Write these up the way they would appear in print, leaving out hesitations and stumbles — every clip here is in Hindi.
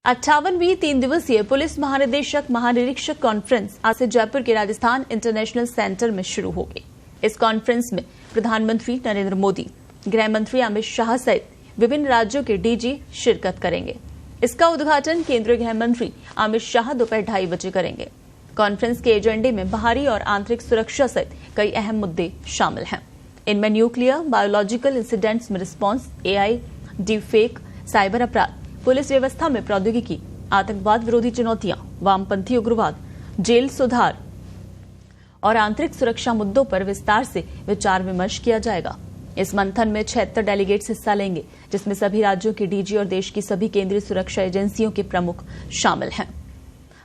58वीं 3 दिवसीय पुलिस महानिदेशक महानिरीक्षक कॉन्फ्रेंस आज से जयपुर के राजस्थान इंटरनेशनल सेंटर में शुरू होगी। इस कॉन्फ्रेंस में प्रधानमंत्री नरेंद्र मोदी, गृह मंत्री अमित शाह सहित विभिन्न राज्यों के डीजी शिरकत करेंगे। इसका उद्घाटन केंद्रीय गृह मंत्री अमित शाह दोपहर 2:30 बजे करेंगे। कॉन्फ्रेंस के एजेंडे में बाहरी और आंतरिक सुरक्षा सहित कई अहम मुद्दे शामिल हैं। इनमें न्यूक्लियर, बायोलॉजिकल इंसिडेंट्स में रिस्पॉन्स, एआई, डीपफेक, साइबर अपराध, पुलिस व्यवस्था में प्रौद्योगिकी, आतंकवाद विरोधी चुनौतियां, वामपंथी उग्रवाद, जेल सुधार और आंतरिक सुरक्षा मुद्दों पर विस्तार से विचार विमर्श किया जाएगा। इस मंथन में 76 डेलीगेट्स हिस्सा लेंगे, जिसमें सभी राज्यों के डीजी और देश की सभी केंद्रीय सुरक्षा एजेंसियों के प्रमुख शामिल हैं।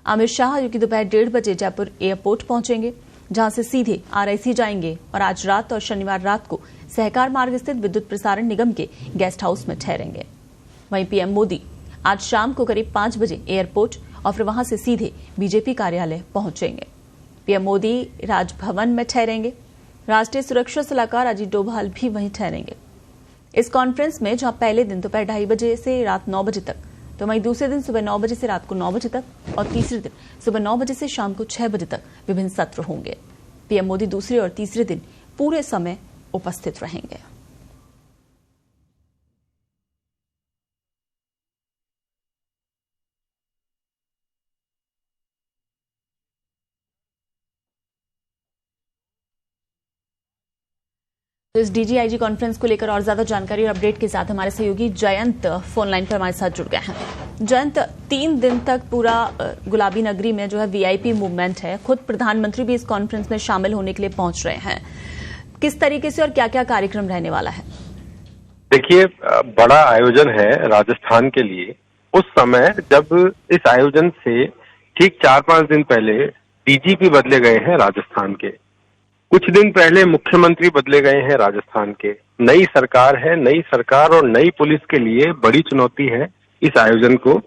अमित शाह जो कि दोपहर 1:30 बजे जयपुर एयरपोर्ट पहुंचेंगे, जहां से सीधे आरआईसी जाएंगे और आज रात और शनिवार रात को सहकार मार्ग स्थित विद्युत प्रसारण निगम के गेस्ट हाउस में ठहरेंगे। वहीं पीएम मोदी आज शाम को करीब 5 बजे एयरपोर्ट और फिर वहां से सीधे बीजेपी कार्यालय पहुंचेंगे। पीएम मोदी राजभवन में ठहरेंगे। राष्ट्रीय सुरक्षा सलाहकार अजीत डोभाल भी वहीं ठहरेंगे। इस कॉन्फ्रेंस में जहां पहले दिन दोपहर 2:30 बजे से रात 9 बजे तक, तो वहीं दूसरे दिन सुबह 9 बजे से रात को 9 बजे तक और तीसरे दिन सुबह 9 बजे से शाम को 6 बजे तक विभिन्न सत्र होंगे। पीएम मोदी दूसरे और तीसरे दिन पूरे समय उपस्थित रहेंगे। तो इस डीजीआईजी कॉन्फ्रेंस को लेकर और ज्यादा जानकारी और अपडेट के साथ हमारे सहयोगी जयंत फोन लाइन पर हमारे साथ जुड़ गए हैं। जयंत, 3 दिन तक पूरा गुलाबी नगरी में जो है वीआईपी मूवमेंट है, खुद प्रधानमंत्री भी इस कॉन्फ्रेंस में शामिल होने के लिए पहुंच रहे हैं। किस तरीके से और क्या क्या कार्यक्रम रहने वाला है? देखिए, बड़ा आयोजन है राजस्थान के लिए। उस समय जब इस आयोजन से ठीक 4-5 दिन पहले डीजीपी बदले गए हैं राजस्थान के, कुछ दिन पहले मुख्यमंत्री बदले गए हैं राजस्थान के। नई सरकार है। नई सरकार और नई पुलिस के लिए बड़ी चुनौती है इस आयोजन को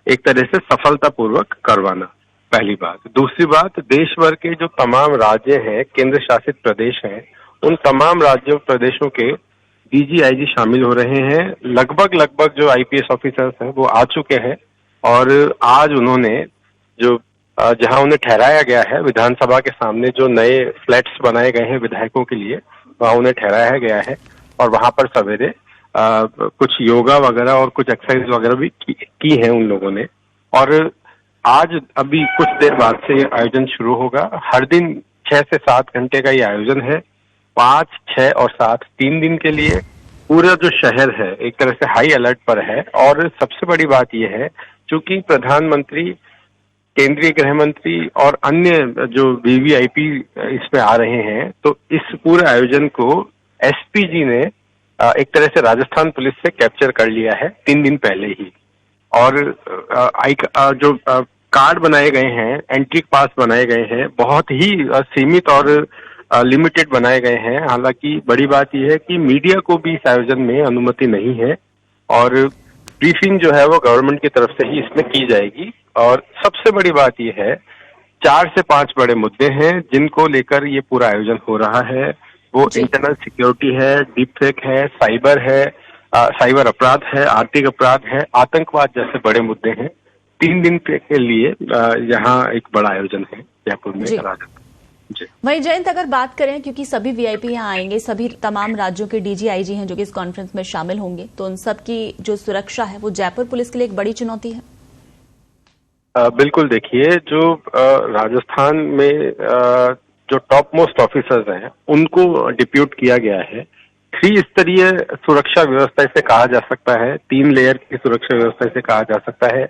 एक तरह से सफलतापूर्वक करवाना, पहली बात। दूसरी बात, देश भर के जो तमाम राज्य हैं, केंद्र शासित प्रदेश हैं, उन तमाम राज्यों प्रदेशों के डीजीआईजी शामिल हो रहे हैं। लगभग जो आईपीएस ऑफिसर्स हैं वो आ चुके हैं और आज उन्होंने जो जहां उन्हें ठहराया गया है विधानसभा के सामने, जो नए फ्लैट्स बनाए गए हैं विधायकों के लिए, वहां उन्हें ठहराया गया है और वहां पर सवेरे कुछ योगा वगैरह और कुछ एक्सरसाइज वगैरह भी की है उन लोगों ने। और आज अभी कुछ देर बाद से आयोजन शुरू होगा। हर दिन 6 से 7 घंटे का ये आयोजन है। 5, 6 और 7 3 दिन के लिए पूरा जो शहर है एक तरह से हाई अलर्ट पर है। और सबसे बड़ी बात यह है, चूंकि प्रधानमंत्री, केंद्रीय गृह मंत्री और अन्य जो वीवीआईपी इसमें आ रहे हैं, तो इस पूरे आयोजन को एसपीजी ने एक तरह से राजस्थान पुलिस से कैप्चर कर लिया है 3 दिन पहले ही। और जो कार्ड बनाए गए हैं, एंट्री पास बनाए गए हैं, बहुत ही सीमित और लिमिटेड बनाए गए हैं। हालांकि बड़ी बात यह है कि मीडिया को भी इस आयोजन में अनुमति नहीं है और ब्रीफिंग जो है वो गवर्नमेंट की तरफ से ही इसमें की जाएगी। और सबसे बड़ी बात यह है, 4 से 5 बड़े मुद्दे हैं जिनको लेकर ये पूरा आयोजन हो रहा है। वो इंटरनल सिक्योरिटी है, डीपफेक है, साइबर अपराध है, आर्थिक अपराध है, आतंकवाद जैसे बड़े मुद्दे हैं। 3 दिन के लिए यहाँ एक बड़ा आयोजन है जयपुर में राजस्थान। वहीं जयंत, अगर बात करें, क्योंकि सभी वीआईपी यहाँ आएंगे, सभी तमाम राज्यों के डीजीआईजी हैं जो कि इस कॉन्फ्रेंस में शामिल होंगे, तो उन सब की जो सुरक्षा है वो जयपुर पुलिस के लिए एक बड़ी चुनौती है। बिल्कुल। देखिए, जो राजस्थान में जो टॉप मोस्ट ऑफिसर्स हैं उनको डिप्यूट किया गया है। 3 स्तरीय सुरक्षा व्यवस्था इसे कहा जा सकता है, 3 लेयर की सुरक्षा व्यवस्था इसे कहा जा सकता है।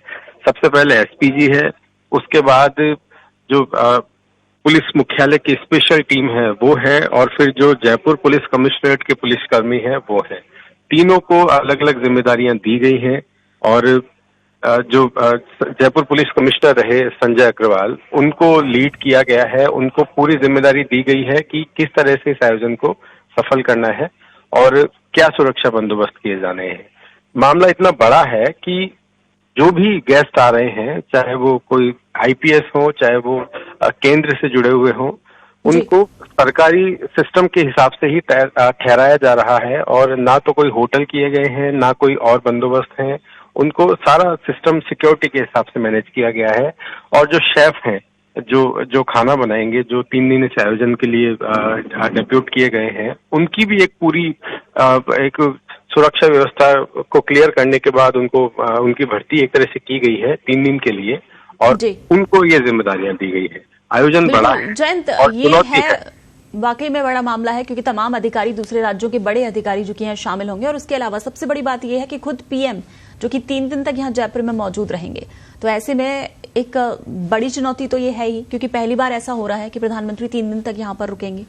सबसे पहले एसपीजी है, उसके बाद जो पुलिस मुख्यालय की स्पेशल टीम है वो है, और फिर जो जयपुर पुलिस कमिश्नरेट के पुलिसकर्मी है वो है। तीनों को अलग अलग जिम्मेदारियां दी गई हैं। और जो जयपुर पुलिस कमिश्नर रहे संजय अग्रवाल, उनको लीड किया गया है। उनको पूरी जिम्मेदारी दी गई है कि किस तरह से इस आयोजन को सफल करना है और क्या सुरक्षा बंदोबस्त किए जाने हैं। मामला इतना बड़ा है कि जो भी गेस्ट आ रहे हैं, चाहे वो कोई आईपीएस हो, चाहे वो केंद्र से जुड़े हुए हों, उनको सरकारी सिस्टम के हिसाब से ही ठहराया जा रहा है। और ना तो कोई होटल किए गए हैं, ना कोई और बंदोबस्त हैं। उनको सारा सिस्टम सिक्योरिटी के हिसाब से मैनेज किया गया है। और जो शेफ हैं जो खाना बनाएंगे, जो 3 दिन इस आयोजन के लिए डेप्यूट किए गए हैं, उनकी भी एक पूरी एक सुरक्षा व्यवस्था को क्लियर करने के बाद उनको उनकी भर्ती एक तरह से की गई है 3 दिन के लिए, और उनको ये जिम्मेदारियां दी गई है। आयोजन बड़ा है जयंत, ये है वाकई में बड़ा मामला है, क्योंकि तमाम अधिकारी, दूसरे राज्यों के बड़े अधिकारी जो कि यहाँ शामिल होंगे, और उसके अलावा सबसे बड़ी बात यह है कि खुद पीएम जो कि 3 दिन तक यहाँ जयपुर में मौजूद रहेंगे। तो ऐसे में एक बड़ी चुनौती तो ये है ही, क्योंकि पहली बार ऐसा हो रहा है कि प्रधानमंत्री 3 दिन तक यहाँ पर रुकेंगे।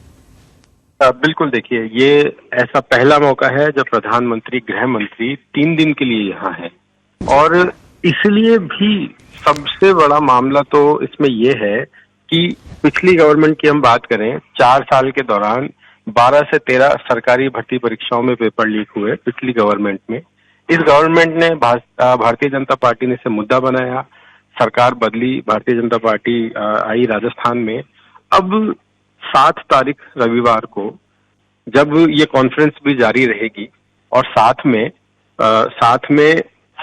बिल्कुल, देखिए, ये ऐसा पहला मौका है जब प्रधानमंत्री, गृह मंत्री 3 दिन के लिए यहाँ है। और इसलिए भी सबसे बड़ा मामला तो इसमें ये है कि पिछली गवर्नमेंट की हम बात करें, 4 साल के दौरान 12 से 13 सरकारी भर्ती परीक्षाओं में पेपर लीक हुए पिछली गवर्नमेंट में। इस गवर्नमेंट ने भारतीय जनता पार्टी ने इसे मुद्दा बनाया, सरकार बदली, भारतीय जनता पार्टी आई राजस्थान में। अब 7 तारीख रविवार को जब ये कॉन्फ्रेंस भी जारी रहेगी, और साथ में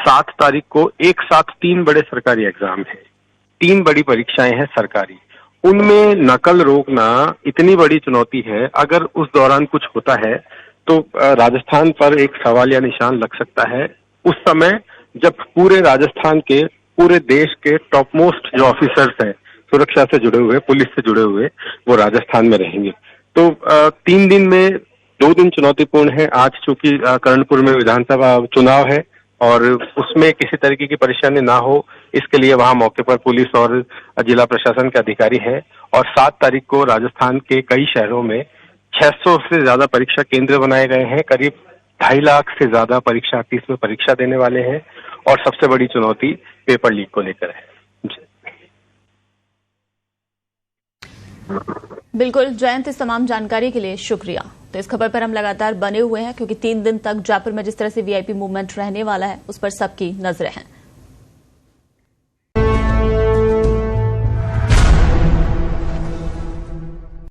7 तारीख को एक साथ 3 बड़े सरकारी एग्जाम हैं, 3 बड़ी परीक्षाएं हैं सरकारी, उनमें नकल रोकना इतनी बड़ी चुनौती है। अगर उस दौरान कुछ होता है तो राजस्थान पर एक सवालिया निशान लग सकता है। उस समय जब पूरे राजस्थान के, पूरे देश के टॉप मोस्ट जो ऑफिसर्स हैं सुरक्षा से जुड़े हुए, पुलिस से जुड़े हुए, वो राजस्थान में रहेंगे। तो 3 दिन में 2 दिन चुनौतीपूर्ण है। आज चूंकि कर्णपुर में विधानसभा चुनाव है और उसमें किसी तरीके की परेशानी ना हो, इसके लिए वहां मौके पर पुलिस और जिला प्रशासन के अधिकारी हैं। और 7 तारीख को राजस्थान के कई शहरों में 600 से ज्यादा परीक्षा केंद्र बनाए गए हैं। करीब 2.5 लाख से ज्यादा परीक्षार्थी इसमें परीक्षा देने वाले हैं। और सबसे बड़ी चुनौती पेपर लीक को लेकर है। बिल्कुल जयंत, इस तमाम जानकारी के लिए शुक्रिया। तो इस खबर पर हम लगातार बने हुए हैं, क्योंकि 3 दिन तक जयपुर में जिस तरह से वीआईपी मूवमेंट रहने वाला है, उस पर सबकी नजरें हैं।